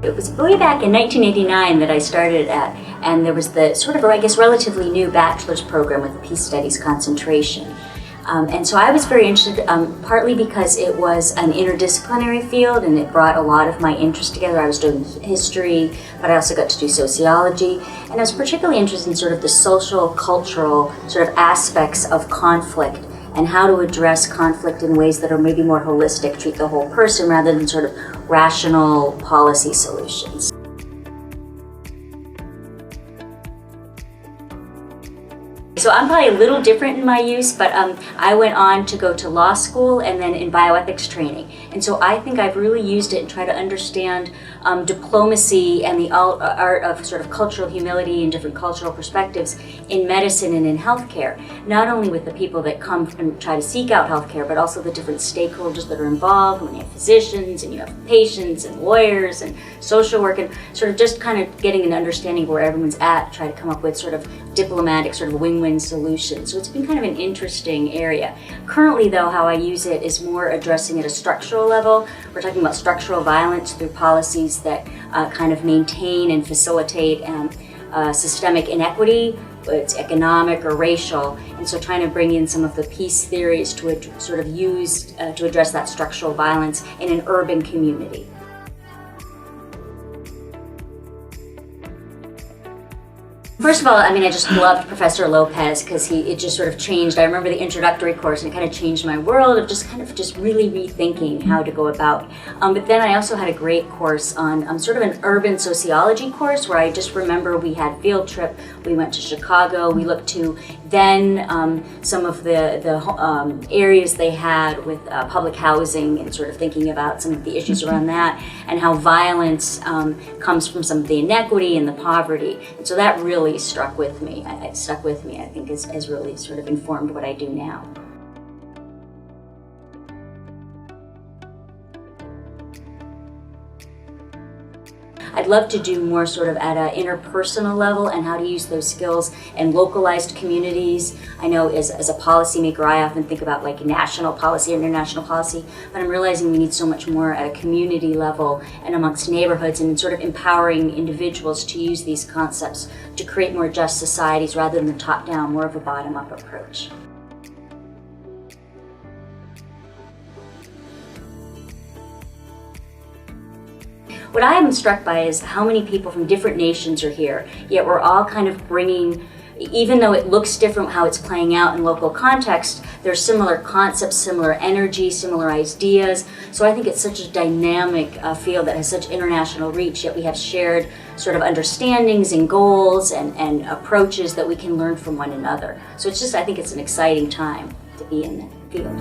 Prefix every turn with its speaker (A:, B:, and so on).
A: It was way back in 1989 that I started at, and there was the sort of, I guess, relatively new bachelor's program with a peace studies concentration. And so I was very interested, partly because it was an interdisciplinary field and it brought a lot of my interests together. I was doing history, but I also got to do sociology. And I was particularly interested in sort of the social, cultural sort of aspects of conflict and how to address conflict in ways that are maybe more holistic, treat the whole person rather than sort of rational policy solutions. So I'm probably a little different in my use, but I went on to go to law school and then in bioethics training. And so I think I've really used it and try to understand diplomacy and the art of sort of cultural humility and different cultural perspectives in medicine and in healthcare. Not only with the people that come and try to seek out healthcare, but also the different stakeholders that are involved when you have physicians and you have patients and lawyers and social work, and sort of just kind of getting an understanding of where everyone's at, try to come up with sort of diplomatic, sort of win-win solutions. So it's been kind of an interesting area. Currently though, how I use it is more addressing at a structural level. We're talking about structural violence through policies that kind of maintain and facilitate systemic inequity. It's economic or racial, and so trying to bring in some of the peace theories to sort of use to address that structural violence in an urban community. First of all, I mean, I just loved Professor Lopez because it just sort of changed. I remember the introductory course and it kind of changed my world of just really rethinking how to go about. But then I also had a great course on sort of an urban sociology course where I just remember we had field trip. We went to Chicago. We looked to then some of the areas they had with public housing and sort of thinking about some of the issues around that and how violence comes from some of the inequity and the poverty. And so that really stuck with me. I think has really sort of informed what I do now. I'd love to do more sort of at an interpersonal level and how to use those skills in localized communities. I know as a policymaker, I often think about like national policy or international policy, but I'm realizing we need so much more at a community level and amongst neighborhoods and sort of empowering individuals to use these concepts to create more just societies rather than the top-down, more of a bottom-up approach. What I am struck by is how many people from different nations are here, yet we're all kind of bringing, even though it looks different how it's playing out in local context, there's similar concepts, similar energy, similar ideas. So I think it's such a dynamic field that has such international reach, yet we have shared sort of understandings and goals and approaches that we can learn from one another. So it's just, I think it's an exciting time to be in that field.